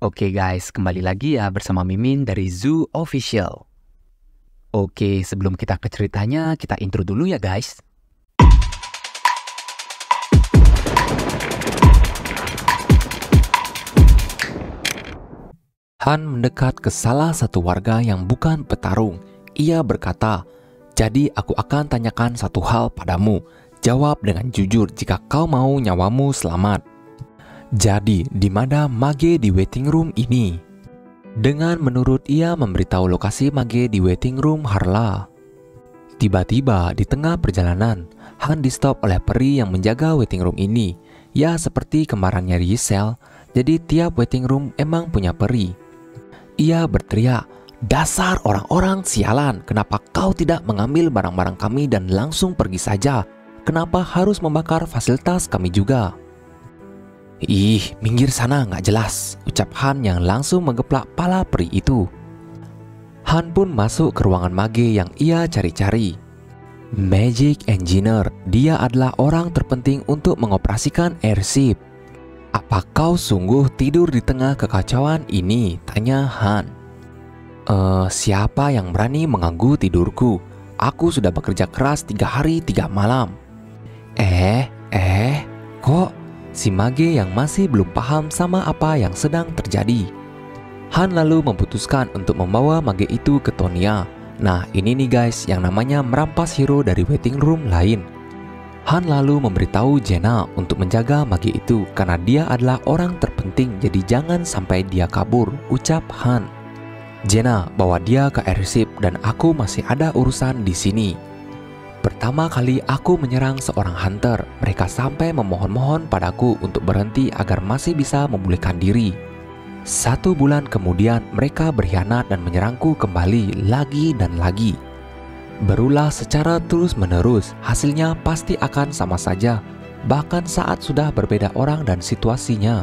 Oke guys, kembali lagi ya bersama Mimin dari Zoo Official. Oke, sebelum kita ke ceritanya, kita intro dulu ya guys. Han mendekat ke salah satu warga yang bukan petarung. Ia berkata, "Jadi aku akan tanyakan satu hal padamu. Jawab dengan jujur jika kau mau nyawamu selamat. Jadi, di mana Mage di waiting room ini?" Dengan menurut ia memberitahu lokasi Mage di waiting room Harla. Tiba-tiba di tengah perjalanan, Han di stop oleh peri yang menjaga waiting room ini. Ya seperti kembarannya Giselle, jadi tiap waiting room emang punya peri. Ia berteriak, "Dasar orang-orang sialan, kenapa kau tidak mengambil barang-barang kami dan langsung pergi saja? Kenapa harus membakar fasilitas kami juga?" "Ih, minggir sana, nggak jelas," ucap Han yang langsung menggeplak pala peri itu. Han pun masuk ke ruangan Mage yang ia cari-cari. Magic Engineer, dia adalah orang terpenting untuk mengoperasikan airship. "Apa kau sungguh tidur di tengah kekacauan ini?" tanya Han. Siapa yang berani mengganggu tidurku? Aku sudah bekerja keras 3 hari 3 malam. Kok? Si Mage yang masih belum paham sama apa yang sedang terjadi. Han lalu memutuskan untuk membawa Mage itu ke Tonya. Nah ini nih guys yang namanya merampas hero dari waiting room lain. Han lalu memberitahu Jenna untuk menjaga Mage itu karena dia adalah orang terpenting, jadi jangan sampai dia kabur, ucap Han. "Jenna, bawa dia ke airship dan aku masih ada urusan di sini. Pertama kali aku menyerang seorang hunter, mereka sampai memohon-mohon padaku untuk berhenti agar masih bisa memulihkan diri. 1 bulan kemudian mereka berkhianat dan menyerangku kembali lagi dan lagi. Berulah secara terus-menerus, hasilnya pasti akan sama saja, bahkan saat sudah berbeda orang dan situasinya.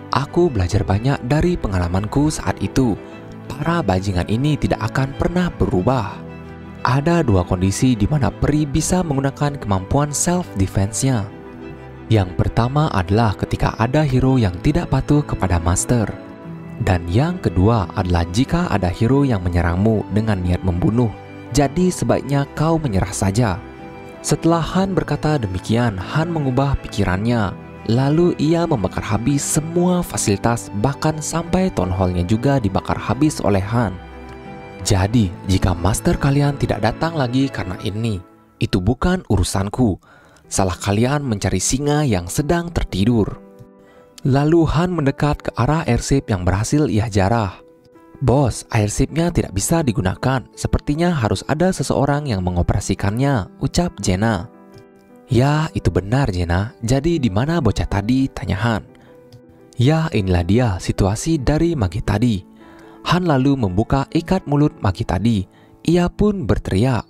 Aku belajar banyak dari pengalamanku saat itu. Para bajingan ini tidak akan pernah berubah. Ada 2 kondisi di mana peri bisa menggunakan kemampuan self-defense-nya. Yang pertama adalah ketika ada hero yang tidak patuh kepada master. Dan yang kedua adalah jika ada hero yang menyerangmu dengan niat membunuh. Jadi sebaiknya kau menyerah saja." Setelah Han berkata demikian, Han mengubah pikirannya. Lalu ia membakar habis semua fasilitas, bahkan sampai town hall-nya juga dibakar habis oleh Han. "Jadi, jika master kalian tidak datang lagi karena ini, itu bukan urusanku. Salah kalian mencari singa yang sedang tertidur." Lalu Han mendekat ke arah airship yang berhasil ia jarah. "Bos, airshipnya tidak bisa digunakan. Sepertinya harus ada seseorang yang mengoperasikannya," ucap Jenna. "Ya, itu benar Jenna. Jadi di mana bocah tadi?" tanya Han. "Ya, inilah dia situasi dari Mage tadi." Han lalu membuka ikat mulut Mage tadi. Ia pun berteriak,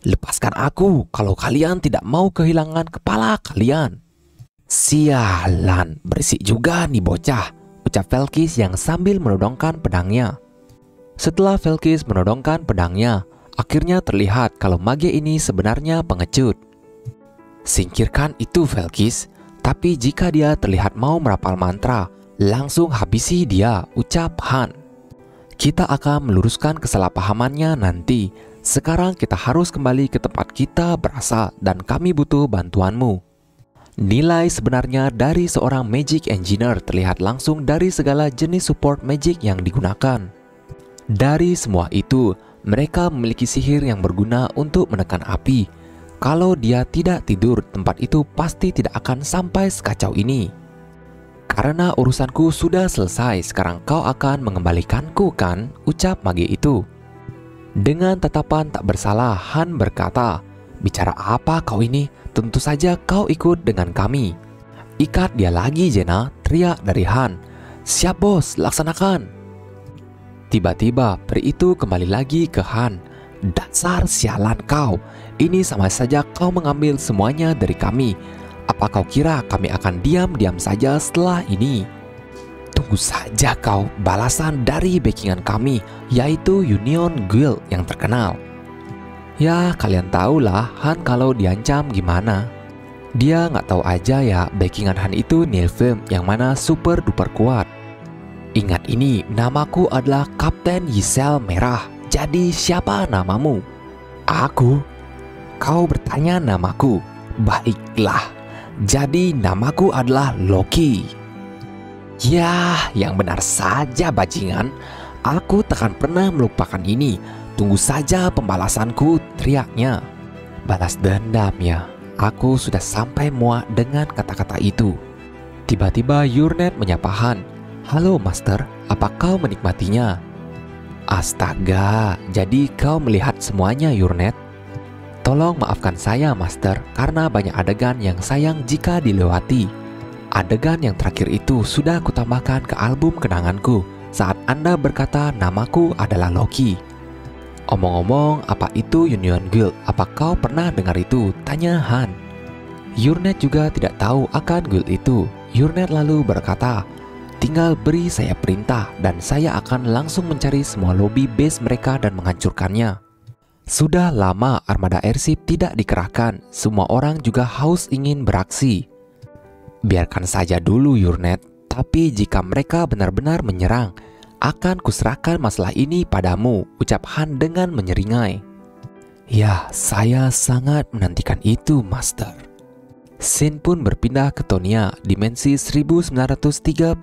"Lepaskan aku kalau kalian tidak mau kehilangan kepala kalian." "Sialan, berisik juga nih bocah," ucap Velkis yang sambil menodongkan pedangnya. Setelah Velkis menodongkan pedangnya, akhirnya terlihat kalau Mage ini sebenarnya pengecut. "Singkirkan itu Velkis, tapi jika dia terlihat mau merapal mantra, langsung habisi dia," ucap Han. "Kita akan meluruskan kesalahpahamannya nanti. Sekarang kita harus kembali ke tempat kita berasal dan kami butuh bantuanmu." Nilai sebenarnya dari seorang Magic Engineer terlihat langsung dari segala jenis support magic yang digunakan. Dari semua itu, mereka memiliki sihir yang berguna untuk menekan api. Kalau dia tidak tidur, tempat itu pasti tidak akan sampai sekacau ini. "Karena urusanku sudah selesai, sekarang kau akan mengembalikanku kan?" ucap Mage itu. Dengan tatapan tak bersalah, Han berkata, "Bicara apa kau ini? Tentu saja kau ikut dengan kami." "Ikat dia lagi Jenna," teriak dari Han. "Siap bos, laksanakan." Tiba-tiba peri itu kembali lagi ke Han. "Dasar sialan kau, ini sama saja kau mengambil semuanya dari kami. Apa kau kira kami akan diam-diam saja setelah ini? Tunggu saja kau balasan dari backingan kami, yaitu Union Guild yang terkenal." Ya kalian tahulah Han kalau diancam gimana. Dia nggak tahu aja ya backingan Han itu Nilfgaard yang mana super duper kuat. Ingat ini, namaku adalah Kapten Yisel Merah. Jadi siapa namamu? Aku? Kau bertanya namaku. Baiklah, jadi namaku adalah Loki. Yah, yang benar saja bajingan. Aku takkan pernah melupakan ini. Tunggu saja pembalasanku, teriaknya. Balas dendam ya. Aku sudah sampai muak dengan kata-kata itu. Tiba-tiba Yurnet menyapa Han. Halo Master, apa kau menikmatinya? Astaga, jadi kau melihat semuanya Yurnet? Tolong maafkan saya Master, karena banyak adegan yang sayang jika dilewati. Adegan yang terakhir itu sudah kutambahkan ke album kenanganku saat Anda berkata namaku adalah Loki. Omong-omong, apa itu Union Guild? Apa kau pernah dengar itu? Tanya Han. Yurnet juga tidak tahu akan guild itu. Yurnet lalu berkata, tinggal beri saya perintah dan saya akan langsung mencari semua lobi base mereka dan menghancurkannya. Sudah lama armada airship tidak dikerahkan. Semua orang juga haus ingin beraksi. Biarkan saja dulu Yurnet. Tapi jika mereka benar-benar menyerang, akan kuserahkan masalah ini padamu, ucap Han dengan menyeringai. Ya, saya sangat menantikan itu, Master. Scene pun berpindah ke Tonia, dimensi 1935.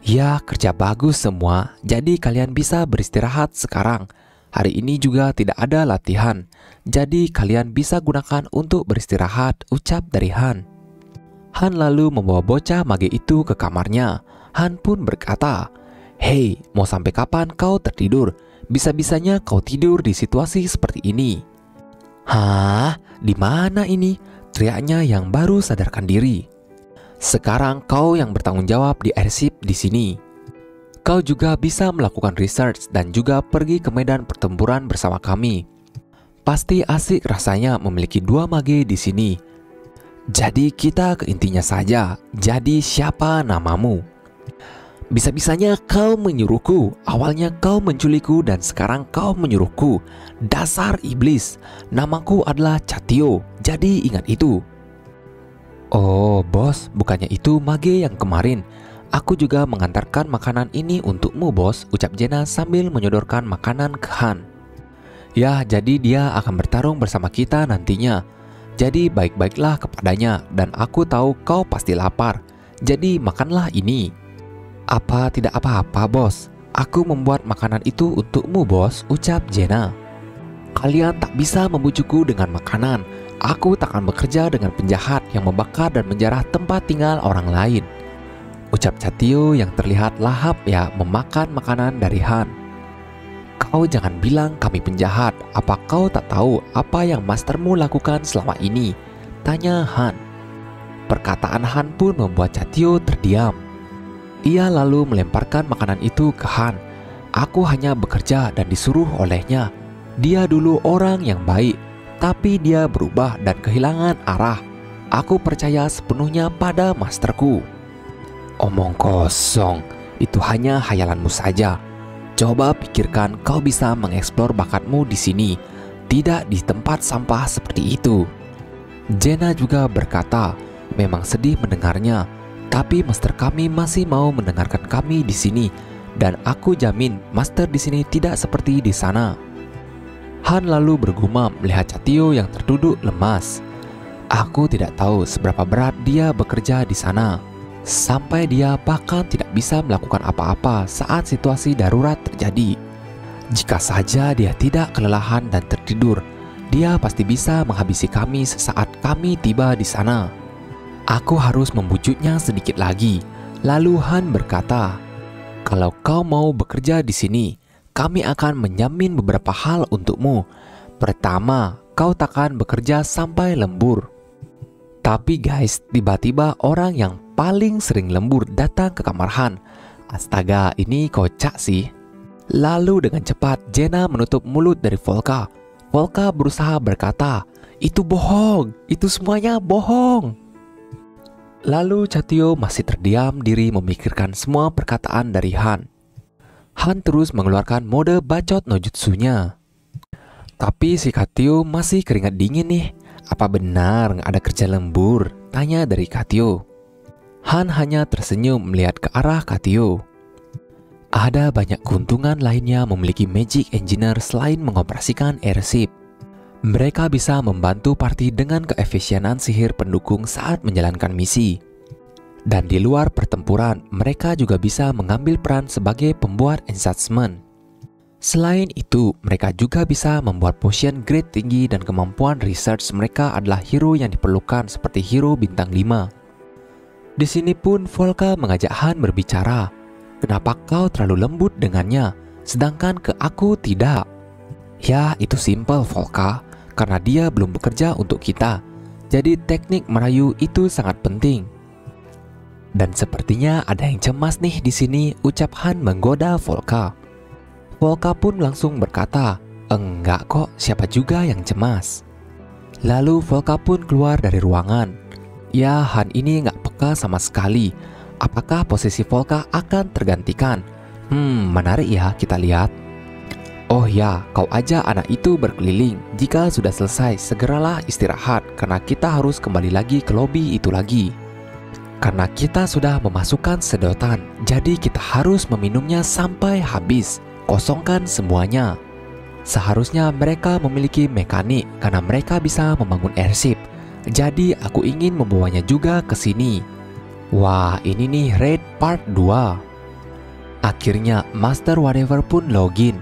Ya, kerja bagus semua, jadi kalian bisa beristirahat sekarang. Hari ini juga tidak ada latihan, jadi kalian bisa gunakan untuk beristirahat, ucap dari Han. Han lalu membawa bocah mage itu ke kamarnya. Han pun berkata, hei, mau sampai kapan kau tertidur? Bisa-bisanya kau tidur di situasi seperti ini. Hah? Di mana ini? Teriaknya yang baru sadarkan diri. Sekarang kau yang bertanggung jawab di airship di sini. Kau juga bisa melakukan research dan juga pergi ke medan pertempuran bersama kami. Pasti asik rasanya memiliki dua mage di sini. Jadi kita ke intinya saja. Jadi siapa namamu? Bisa-bisanya kau menyuruhku. Awalnya kau menculikku dan sekarang kau menyuruhku. Dasar iblis. Namaku adalah Chatio. Jadi ingat itu. Oh bos, bukannya itu mage yang kemarin. Aku juga mengantarkan makanan ini untukmu bos, ucap Jenna sambil menyodorkan makanan ke Han. Ya, jadi dia akan bertarung bersama kita nantinya. Jadi baik-baiklah kepadanya dan aku tahu kau pasti lapar. Jadi makanlah ini. Apa tidak apa-apa bos, aku membuat makanan itu untukmu bos, ucap Jenna. Kalian tak bisa membujukku dengan makanan. Aku takkan bekerja dengan penjahat yang membakar dan menjarah tempat tinggal orang lain, ucap Chatio yang terlihat lahap ya memakan makanan dari Han. Kau jangan bilang kami penjahat. Apa kau tak tahu apa yang mastermu lakukan selama ini? Tanya Han. Perkataan Han pun membuat Chatio terdiam. Ia lalu melemparkan makanan itu ke Han. Aku hanya bekerja dan disuruh olehnya. Dia dulu orang yang baik, tapi dia berubah dan kehilangan arah. Aku percaya sepenuhnya pada masterku. Omong kosong, itu hanya hayalanmu saja. Coba pikirkan kau bisa mengeksplor bakatmu di sini, tidak di tempat sampah seperti itu. Jenna juga berkata, memang sedih mendengarnya. Tapi master kami masih mau mendengarkan kami di sini dan aku jamin master di sini tidak seperti di sana. Han lalu bergumam melihat Chatio yang terduduk lemas. Aku tidak tahu seberapa berat dia bekerja di sana. Sampai dia bahkan tidak bisa melakukan apa-apa saat situasi darurat terjadi. Jika saja dia tidak kelelahan dan tertidur, dia pasti bisa menghabisi kami sesaat kami tiba di sana. Aku harus membujuknya sedikit lagi. Lalu Han berkata, kalau kau mau bekerja di sini, kami akan menjamin beberapa hal untukmu. Pertama, kau takkan bekerja sampai lembur. Tapi guys, tiba-tiba orang yang paling sering lembur datang ke kamar Han. Astaga, ini kocak sih. Lalu dengan cepat Jenna menutup mulut dari Volka. Volka berusaha berkata, itu bohong, itu semuanya bohong. Lalu Chatio masih terdiam diri memikirkan semua perkataan dari Han. Han terus mengeluarkan mode bacot no jutsunya. Tapi si Chatio masih keringat dingin nih. Apa benar nggak ada kerja lembur? Tanya dari Chatio. Han hanya tersenyum melihat ke arah Chatio. Ada banyak keuntungan lainnya memiliki Magic Engineer selain mengoperasikan airship. Mereka bisa membantu party dengan keefisienan sihir pendukung saat menjalankan misi. Dan di luar pertempuran, mereka juga bisa mengambil peran sebagai pembuat enchantment. Selain itu, mereka juga bisa membuat potion grade tinggi dan kemampuan research mereka adalah hero yang diperlukan seperti hero bintang 5. Di sini pun Volka mengajak Han berbicara. Kenapa kau terlalu lembut dengannya, sedangkan ke aku tidak? Ya, itu simple Volka, karena dia belum bekerja untuk kita. Jadi teknik merayu itu sangat penting. Dan sepertinya ada yang cemas nih di sini, ucap Han menggoda Volka. Volka pun langsung berkata, enggak kok, siapa juga yang cemas. Lalu Volka pun keluar dari ruangan. Ya, Han ini nggak peka sama sekali. Apakah posisi Volka akan tergantikan? Menarik ya, kita lihat. Oh ya, kau aja anak itu berkeliling. Jika sudah selesai, segeralah istirahat karena kita harus kembali lagi ke lobi itu lagi. Karena kita sudah memasukkan sedotan, jadi kita harus meminumnya sampai habis. Kosongkan semuanya. Seharusnya mereka memiliki mekanik karena mereka bisa membangun airship. Jadi aku ingin membawanya juga ke sini. Wah, ini nih raid part 2. Akhirnya Master Whatever pun login.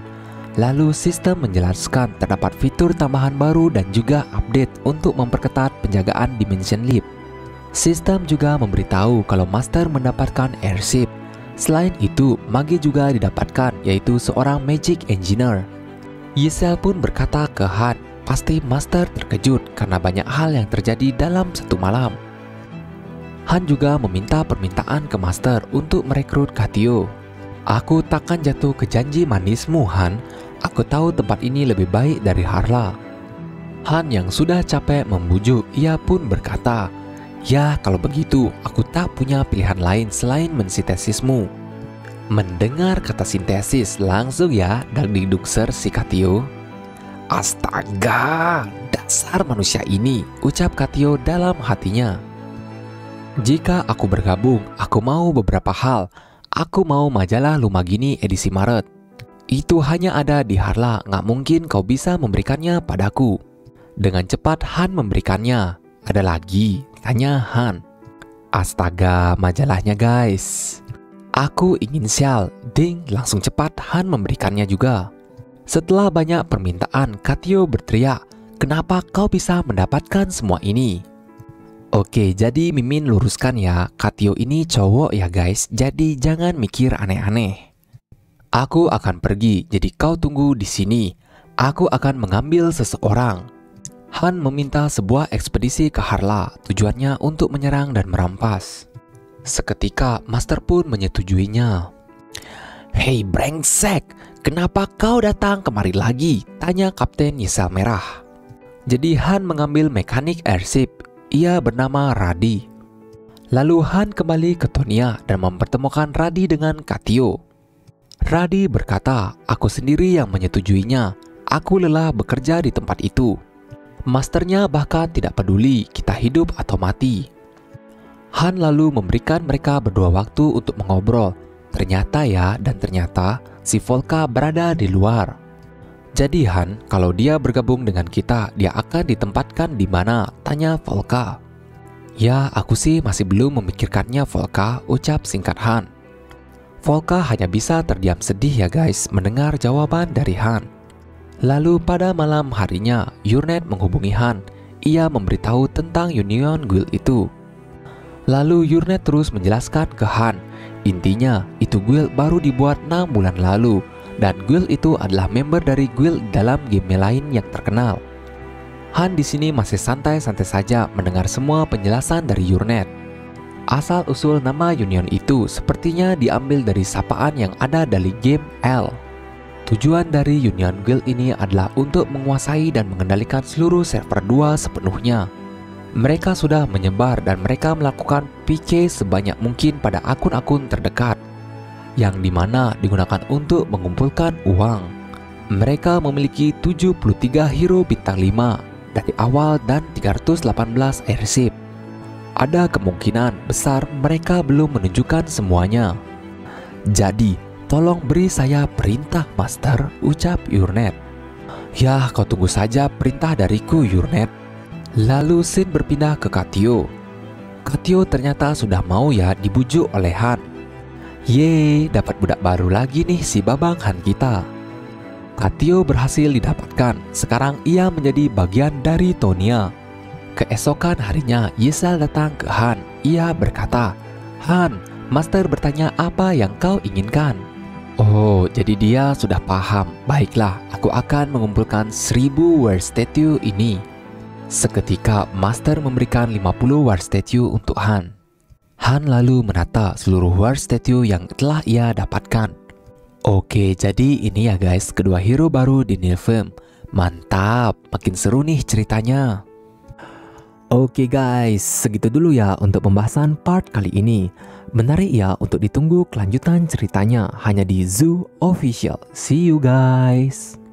Lalu sistem menjelaskan terdapat fitur tambahan baru dan juga update untuk memperketat penjagaan Dimension Leap. Sistem juga memberitahu kalau Master mendapatkan airship. Selain itu, Mage juga didapatkan, yaitu seorang Magic Engineer. Ysel pun berkata ke Han, pasti Master terkejut karena banyak hal yang terjadi dalam satu malam. Han juga meminta permintaan ke Master untuk merekrut Katie. Aku takkan jatuh ke janji manismu, Han. Aku tahu tempat ini lebih baik dari Harla. Han yang sudah capek membujuk, ia pun berkata, ya, kalau begitu, aku tak punya pilihan lain selain mensintesismu. Mendengar kata sintesis, langsung ya dagdikdukser si Katie. Astaga, dasar manusia ini, ucap Katie dalam hatinya. Jika aku bergabung, aku mau beberapa hal. Aku mau majalah Lumagini edisi Maret. Itu hanya ada di Harla, nggak mungkin kau bisa memberikannya padaku. Dengan cepat Han memberikannya. Ada lagi? Tanya Han. Astaga, majalahnya guys. Aku ingin sial. Ding, langsung cepat Han memberikannya juga. Setelah banyak permintaan, Katie berteriak, kenapa kau bisa mendapatkan semua ini? Oke, jadi Mimin luruskan ya, Katie ini cowok ya guys, jadi jangan mikir aneh-aneh. Aku akan pergi, jadi kau tunggu di sini. Aku akan mengambil seseorang. Han meminta sebuah ekspedisi ke Harla, tujuannya untuk menyerang dan merampas. Seketika, Master pun menyetujuinya. Hei brengsek, kenapa kau datang kemari lagi? Tanya Kapten Ysel Merah. Jadi Han mengambil mekanik airship, ia bernama Radi. Lalu Han kembali ke Tonia dan mempertemukan Radi dengan Katie. Radi berkata, aku sendiri yang menyetujuinya. Aku lelah bekerja di tempat itu. Masternya bahkan tidak peduli kita hidup atau mati. Han lalu memberikan mereka berdua waktu untuk mengobrol. Ternyata si Volka berada di luar. Jadi Han, kalau dia bergabung dengan kita, dia akan ditempatkan di mana? Tanya Volka. Ya, aku sih masih belum memikirkannya Volka, ucap singkat Han. Volka hanya bisa terdiam sedih ya guys mendengar jawaban dari Han. Lalu pada malam harinya, Yurnet menghubungi Han. Ia memberitahu tentang Union Guild itu. Lalu Yurnet terus menjelaskan ke Han. Intinya, itu guild baru dibuat 6 bulan lalu. Dan guild itu adalah member dari guild dalam game lain yang terkenal. Han di sini masih santai-santai saja mendengar semua penjelasan dari Yurnet. Asal-usul nama Union itu sepertinya diambil dari sapaan yang ada dari game L. Tujuan dari Union Guild ini adalah untuk menguasai dan mengendalikan seluruh server 2 sepenuhnya. Mereka sudah menyebar dan mereka melakukan PK sebanyak mungkin pada akun-akun terdekat, yang dimana digunakan untuk mengumpulkan uang. Mereka memiliki 73 hero bintang 5 dari awal dan 318 airship. Ada kemungkinan besar mereka belum menunjukkan semuanya. Jadi, Tolong beri saya perintah, Master, ucap Yurnet. Ya, kau tunggu saja perintah dariku, Yurnet. Lalu scene berpindah ke Katio. Katio ternyata sudah mau ya dibujuk oleh Han. Yeay, dapat budak baru lagi nih si babang Han kita. Katio berhasil didapatkan. Sekarang ia menjadi bagian dari Tonya. Keesokan harinya, Yisel datang ke Han. Ia berkata, Han, Master bertanya apa yang kau inginkan. Oh, jadi dia sudah paham. Baiklah, aku akan mengumpulkan 1000 war statue ini. Seketika, Master memberikan 50 war statue untuk Han. Han lalu menata seluruh war statue yang telah ia dapatkan. Oke, jadi ini ya guys, kedua hero baru di Nilfgaard. Mantap, makin seru nih ceritanya. Oke guys, segitu dulu ya untuk pembahasan part kali ini. Menarik ya untuk ditunggu kelanjutan ceritanya hanya di Zoo Official. See you guys.